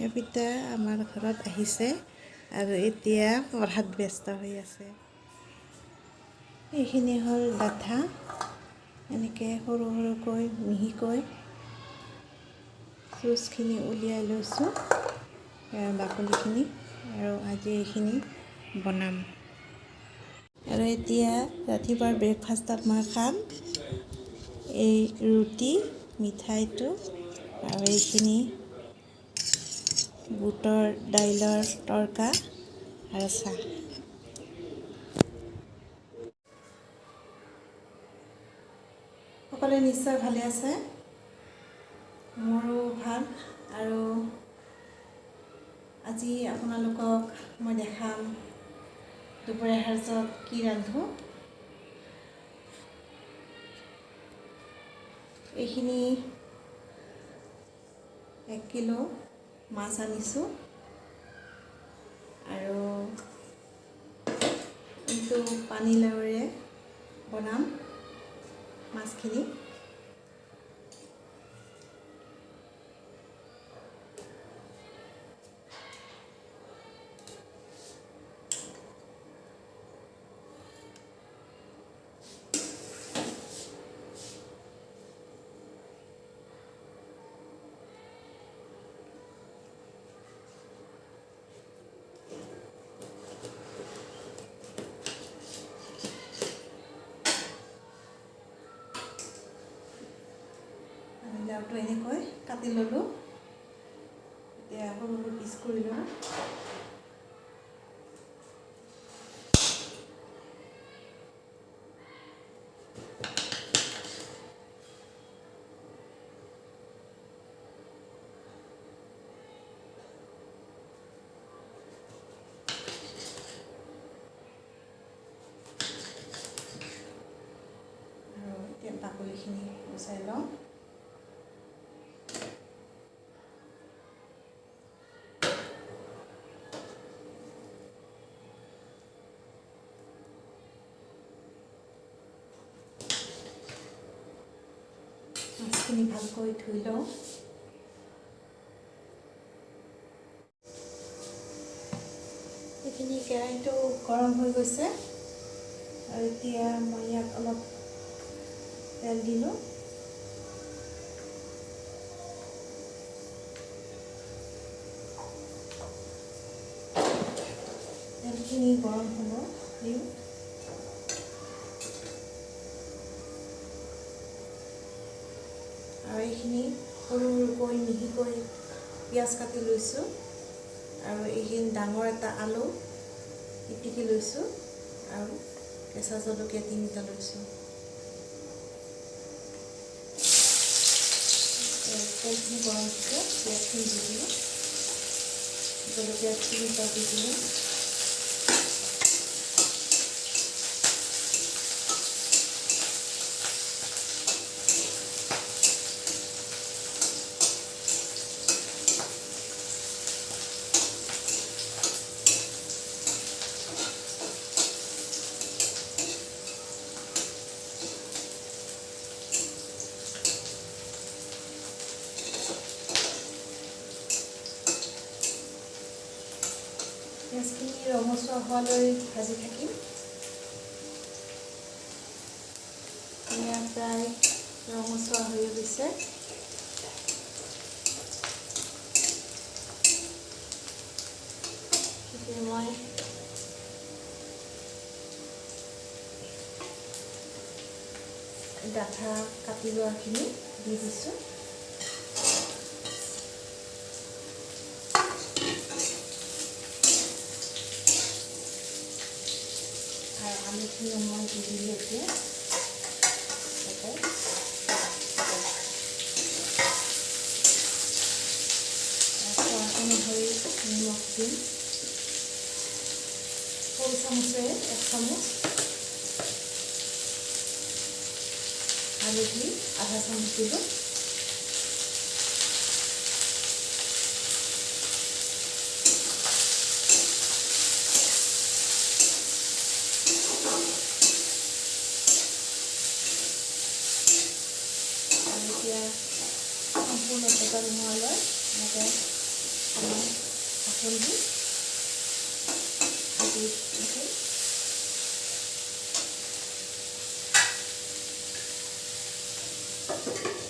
এপিতা আমাৰ ঘৰত আহিছে আৰু এতিয়া পঢ়াত ব্যস্ত হৈ আছে। এইখিনি হ'ল ডাঠা, এনেকৈ সৰু সৰুকৈ মিহিকৈ চুচখিনি উলিয়াই লৈছোঁ, বাকলিখিনি, আৰু আজি এইখিনি বনাম। আৰু এতিয়া ৰাতিপুৱাৰ ব্ৰেকফাষ্টত মই খাম এই ৰুটি, মিঠাইটো আৰু এইখিনি বুটৰ দাইলৰ তৰকা আৰু চাহ। সকলোৱে নিশ্চয় ভালে আছে, মোৰো ভাল। আৰু আজি আপোনালোকক মই দেখাম দুপৰীয়া সাঁজত কি ৰান্ধোঁ। এইখিনি 1 কিলো মাছ আনিছোঁ আৰু এইটো পানীলাওৰে বনাম মাছখিনি। লাওটো এনেকৈ কাটি ল'লোঁ, এতিয়া সৰু সৰু পিচ কৰি ল'লোঁ। আৰু এতিয়া বাকলিখিনি গুচাই লওঁ। মাছখিনি ভালকৈ ধুই লওঁ। এইখিনি কেৰাহীটো গৰম হৈ গৈছে আৰু এতিয়া মই ইয়াত অলপ তেল দিলোঁ। তেলখিনি গৰম হ'ব দিওঁ। আৰু এইখিনি সৰু সৰুকৈ মিহিকৈ পিঁয়াজ কাটি লৈছোঁ আৰু এইখিনি ডাঙৰ এটা আলু পিটিকি লৈছোঁ আৰু কেঁচা জলকীয়া 3টা লৈছোঁ। তেলখিনি গৰম হৈছে, পিঁয়াজখিনি দি দিলোঁ, জলকীয়া 3টা দি দিলোঁ। পিঁয়াজখিনি ৰঙচুৱা হোৱালৈ ভাজি থাকিম। এতিয়া প্ৰায় ৰঙচুৱা হৈ গৈছে। এতিয়া মই ডাঠা কাটি লোৱাখিনি দি দিছোঁ। আৰু আলুখিনি মই দি দিলোঁ এতিয়া। সোৱাদ অনুসৰি নিমখ দিম, সৰু চামুচেৰে 1 চামুচ, হালধি আধা চামুচ দিলোঁ। আৰু এতিয়া সম্পূৰ্ণ ভজা নোহোৱালৈ এনেকৈ জলদি ভাজি থাকোঁ।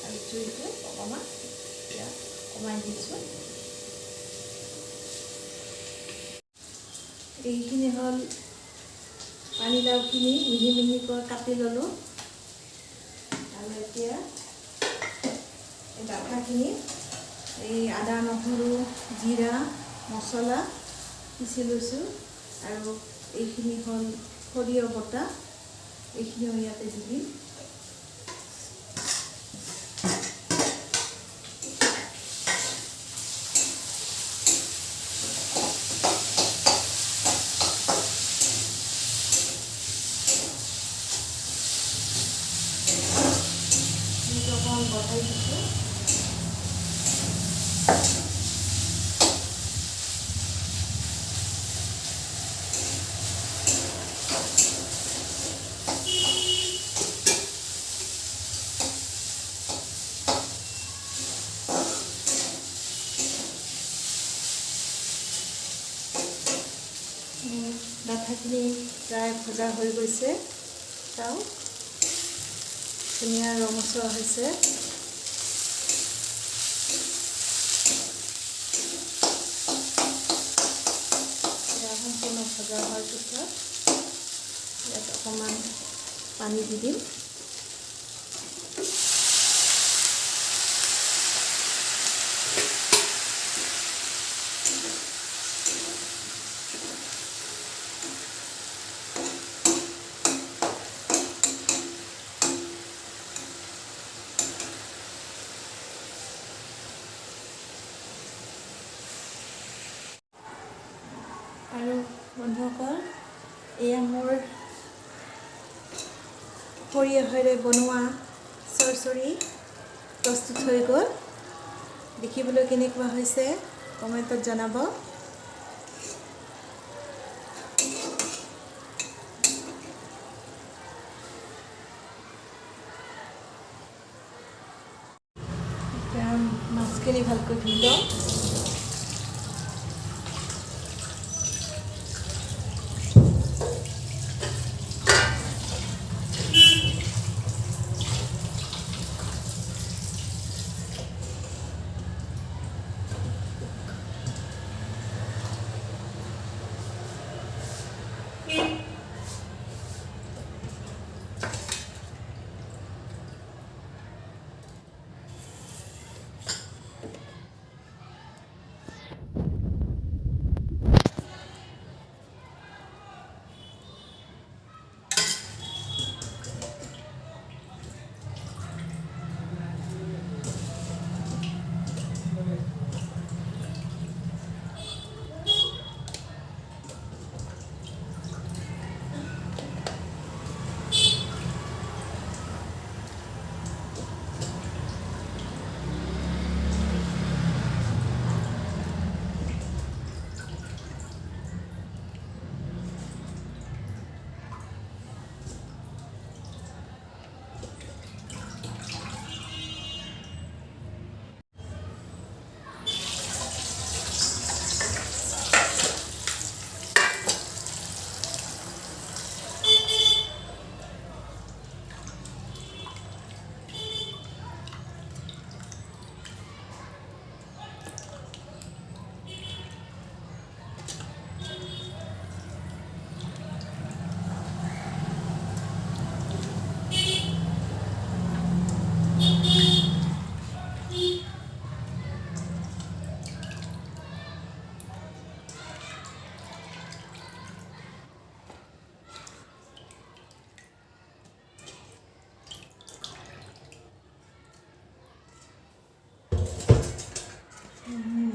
আৰু জুইটো অকণমান এতিয়া কমাই দিছোঁ। এইখিনি হ'ল পানীলাওখিনি মিহি মিহিকৈ কাটি ল'লোঁ। আৰু এতিয়া এই ডাঠাখিনি এই আদা নহৰু জিৰা মছলা পিচি লৈছোঁ। আৰু এইখিনি হ'ল সৰিয়হ বটা, এইখিনিও ইয়াতে দি দিম। অকণমান বঢ়াই দিছোঁ। ডাঠাখিনি প্ৰায় ভজা হৈ গৈছে। চাওঁ ধুনীয়া ৰঙচুৱা হৈছে। সম্পূৰ্ণ ভজা হোৱাৰ পিছত ইয়াত অকণমান পানী দি দিম। আৰু বন্ধুসকল, এয়া মোৰ সৰিয়হেৰে বনোৱা চৰচৰি প্ৰস্তুত হৈ গ'ল। দেখিবলৈ কেনেকুৱা হৈছে কমেণ্টত জনাব। এতিয়া মাছখিনি ভালকৈ ধুই লওঁ।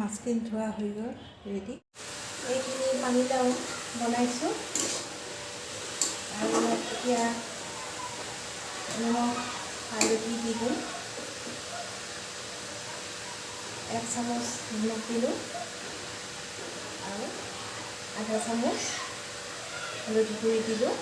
মাছখিনি ধোৱা হৈ গ'ল, ৰেডি। এইখিনি পানীলাও বনাইছোঁ। আৰু এতিয়া নিমখ হালধি দি দিম। 1 চামুচ নিমখ দিলোঁ আৰু আধা চামুচ হালধি গুড়ি দিলোঁ।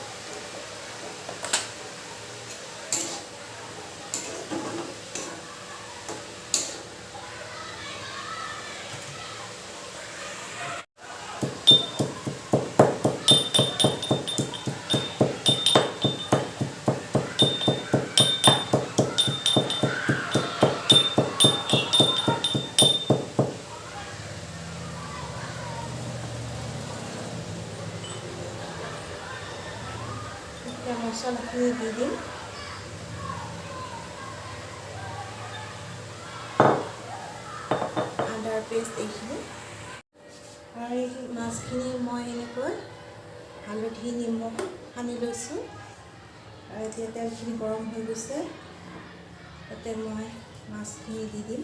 মছলাখিনি দি দিম। আদাৰ পেষ্ট এইখিনি আৰু এই মাছখিনি মই এনেকৈ হালধি নিমখ সানি লৈছোঁ আৰু এতিয়া তেলখিনি গৰম হৈ গৈছে। তাতে মই মাছখিনি দি দিম।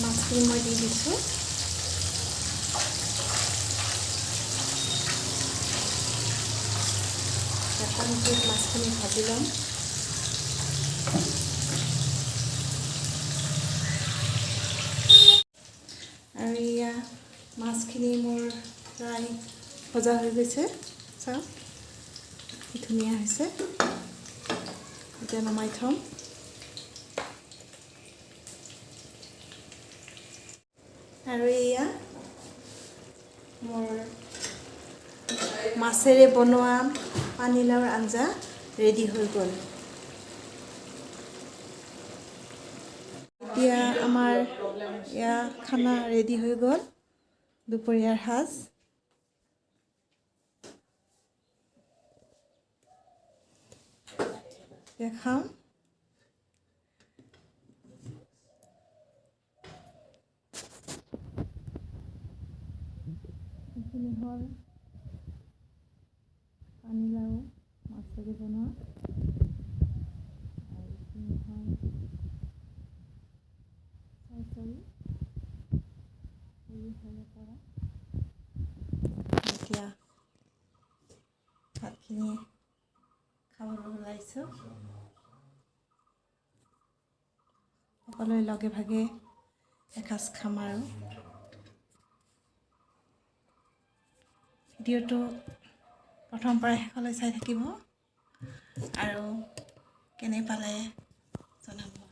মাছখিনি মই দি দিছোঁ। কমপ্লিট মাছখিনি ভাজি ল'ম। আৰু এয়া মাছখিনি মোৰ প্ৰায় ভজা হৈ গৈছে। চাওক কি ধুনীয়া হৈছে। এতিয়া নমাই থ'ম। আৰু এয়া মোৰ মাছেৰে বনোৱা পানীলাওৰ আঞ্জা ৰেডি হৈ গ'ল। এতিয়া আমাৰ এয়া খানা ৰেডি হৈ গ'ল, দুপৰীয়াৰ সাজ। এতিয়া খাম। এইখিনি হ'ল পানীলাও মাছেৰে বনোৱা, আৰু এইখিনি হ'ল পৰা। এতিয়া ভাতখিনি খাবলৈ ওলাইছোঁ। সকলোৱে লগে ভাগে এসাঁজ খাম আৰু। ভিডিঅ'টো প্ৰথম পৰা শেষলৈ চাই থাকিব আৰু কেনে পালে জনাব।